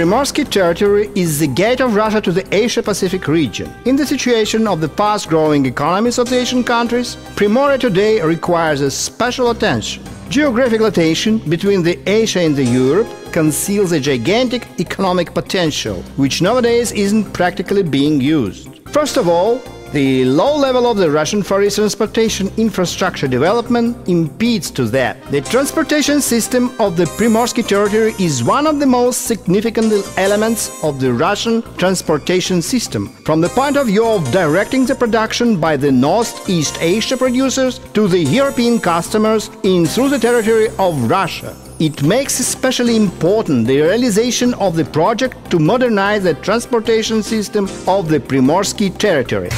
Primorsky territory is the gate of Russia to the Asia-Pacific region. In the situation of the fast-growing economies of the Asian countries, Primorie today requires a special attention. Geographic location between the Asia and the Europe conceals a gigantic economic potential, which nowadays isn't practically being used. First of all, the low level of the Russian Far East transportation infrastructure development impedes to that. The transportation system of the Primorsky territory is one of the most significant elements of the Russian transportation system, from the point of view of directing the production by the Northeast Asia producers to the European customers in through the territory of Russia. It makes especially important the realization of the project to modernize the transportation system of the Primorsky territory.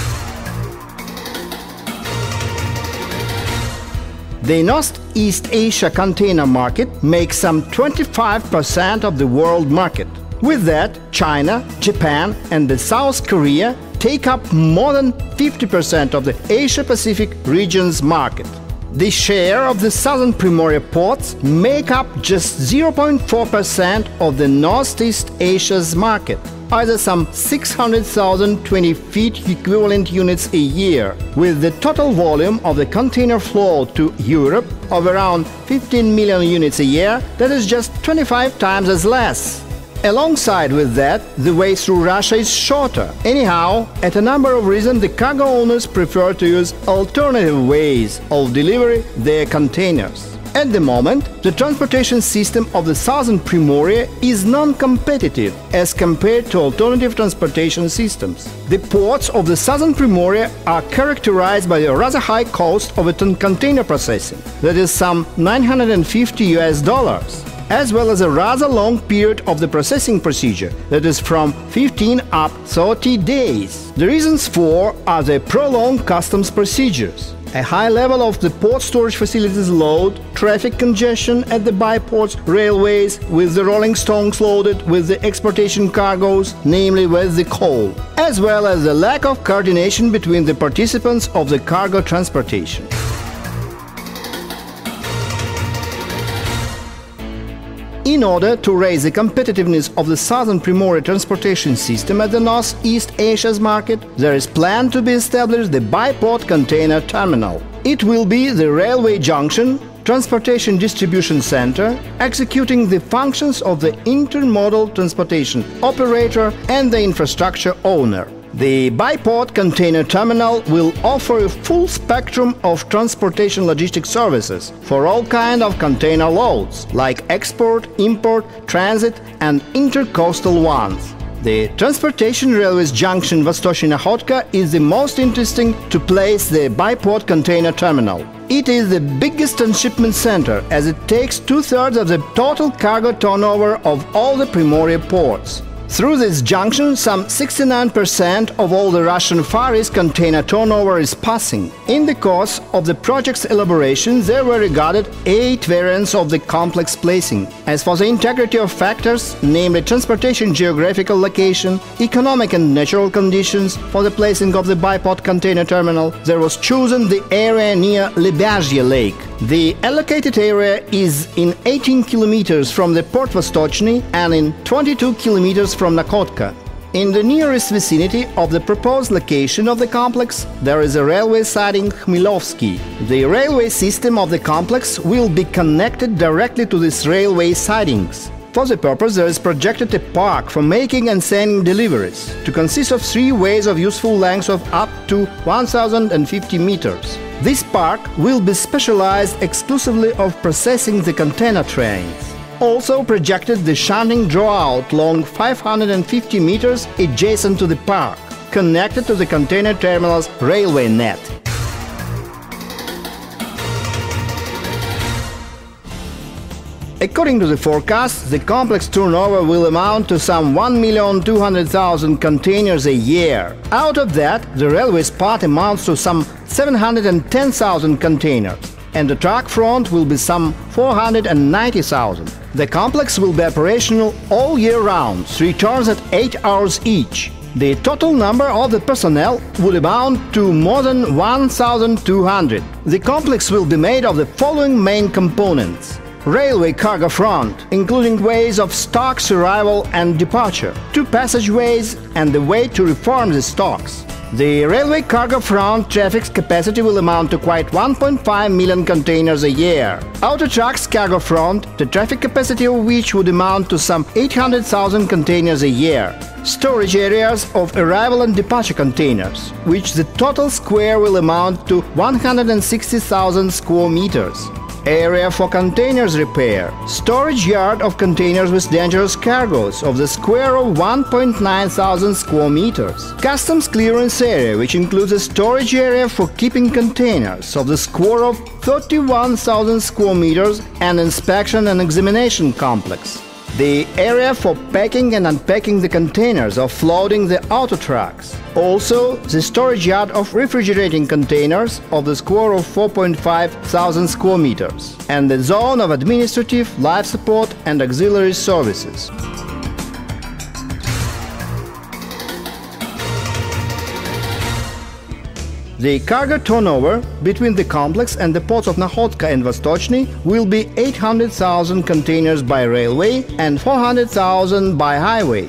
The Northeast Asia container market makes some 25% of the world market. With that, China, Japan and the South Korea take up more than 50% of the Asia-Pacific region's market. The share of the southern Primorie ports make up just 0.4% of the Northeast Asia's market, either some 600,000 20-feet equivalent units a year, with the total volume of the container flow to Europe of around 15 million units a year, that is just 25 times as less. Alongside with that, the way through Russia is shorter. Anyhow, at a number of reasons, the cargo owners prefer to use alternative ways of delivery their containers. At the moment, the transportation system of the southern Primorie is non-competitive as compared to alternative transportation systems. The ports of the southern Primorie are characterized by a rather high cost of container processing, that is some $950, as well as a rather long period of the processing procedure, that is from 15 up 30 days. The reasons for are the prolonged customs procedures, a high level of the port storage facilities load, traffic congestion at the byports, railways, with the rolling stocks loaded with the exportation cargoes, namely with the coal, as well as the lack of coordination between the participants of the cargo transportation. In order to raise the competitiveness of the southern Primorie transportation system at the Northeast Asia's market, there is planned to be established the Byport Container Terminal. It will be the railway junction, transportation distribution center, executing the functions of the intermodal transportation operator and the infrastructure owner. The Byport Container Terminal will offer a full spectrum of transportation logistics services for all kinds of container loads, like export, import, transit and intercoastal ones. The transportation railways junction Vostochny Nakhodka is the most interesting to place the Byport Container Terminal. It is the biggest transshipment center, as it takes 2/3 of the total cargo turnover of all the Primorie ports. Through this junction, some 69% of all the Russian Far East container turnover is passing. In the course of the project's elaboration, there were regarded 8 variants of the complex placing. As for the integrity of factors, namely transportation geographical location, economic and natural conditions for the placing of the Byport Container Terminal, there was chosen the area near Lebezhye Lake. The allocated area is in 18 kilometers from the Port Vostochny and in 22 kilometers from Nakhodka. In the nearest vicinity of the proposed location of the complex, there is a railway siding Khmilovsky. The railway system of the complex will be connected directly to these railway sidings. For the purpose, there is projected a park for making and sending deliveries, to consist of 3 ways of useful lengths of up to 1050 meters. This park will be specialized exclusively of processing the container trains. Also projected the shunting draw-out along 550 meters adjacent to the park, connected to the container terminal's railway net. According to the forecast, the complex turnover will amount to some 1,200,000 containers a year. Out of that, the railway's part amounts to some 710,000 containers, and the truck front will be some 490,000. The complex will be operational all year round, 3 turns at 8 hours each. The total number of the personnel would amount to more than 1,200. The complex will be made of the following main components: Railway cargo front, including ways of stocks arrival and departure, 2 passageways and the way to reform the stocks. The railway cargo front traffic's capacity will amount to quite 1.5 million containers a year. Auto trucks cargo front, the traffic capacity of which would amount to some 800,000 containers a year. Storage areas of arrival and departure containers, which the total square will amount to 160,000 square meters. Area for containers repair, storage yard of containers with dangerous cargoes of the square of 1.9 thousand square meters. Customs clearance area, which includes a storage area for keeping containers of the square of 31,000 square meters and inspection and examination complex. The area for packing and unpacking the containers or floating the auto trucks. Also, the storage yard of refrigerating containers of the square of 4.5 thousand square meters, and the zone of administrative, life support and auxiliary services. The cargo turnover between the complex and the ports of Nakhodka and Vostochny will be 800,000 containers by railway and 400,000 by highway.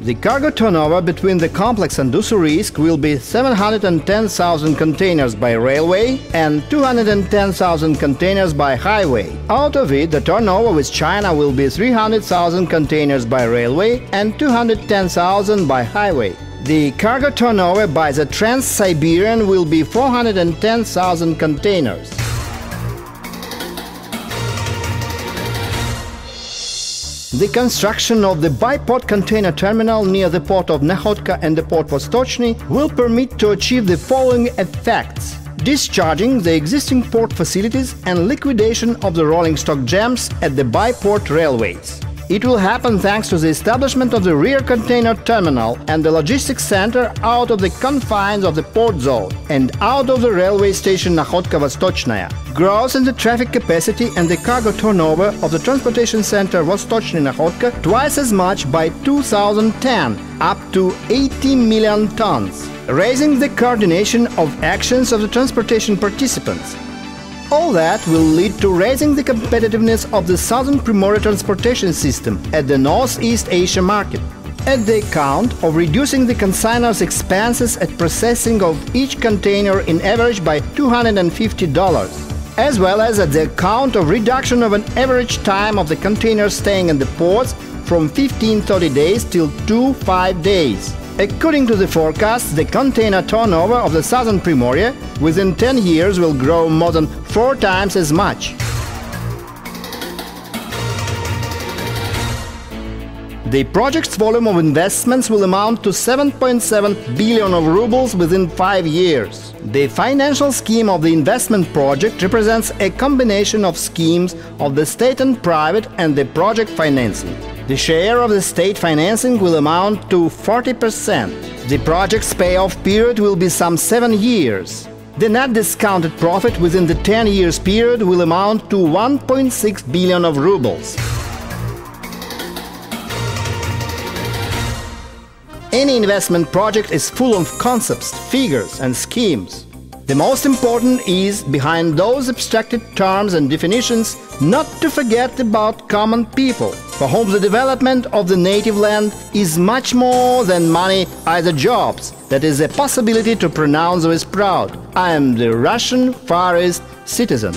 The cargo turnover between the complex and Ussurisk will be 710,000 containers by railway and 210,000 containers by highway. Out of it, the turnover with China will be 300,000 containers by railway and 210,000 by highway. The cargo turnover by the Trans-Siberian will be 410,000 containers. The construction of the bi-port container terminal near the port of Nakhodka and the port Vostochny will permit to achieve the following effects: discharging the existing port facilities and liquidation of the rolling stock jams at the bi-port railways. It will happen thanks to the establishment of the rear container terminal and the logistics center out of the confines of the port zone and out of the railway station Nakhodka-Vostochnaya. Growth in the traffic capacity and the cargo turnover of the transportation center Vostochny-Nakhodka twice as much by 2010, up to 80 million tons, raising the coordination of actions of the transportation participants. All that will lead to raising the competitiveness of the Southern Primorye transportation system at the Northeast Asia market, at the account of reducing the consignors' expenses at processing of each container in average by $250, as well as at the account of reduction of an average time of the container staying in the ports from 15-30 days till 2-5 days. According to the forecast, the container turnover of the Southern Primorye within 10 years will grow more than 4 times as much. The project's volume of investments will amount to 7.7 billion of rubles within 5 years. The financial scheme of the investment project represents a combination of schemes of the state and private and the project financing. The share of the state financing will amount to 40%. The project's payoff period will be some 7 years. The net discounted profit within the 10 years period will amount to 1.6 billion of rubles. Any investment project is full of concepts, figures and schemes. The most important is, behind those abstracted terms and definitions, not to forget about common people, for whom the development of the native land is much more than money, either jobs, that is a possibility to pronounce with proud, I am the Russian Far East citizen.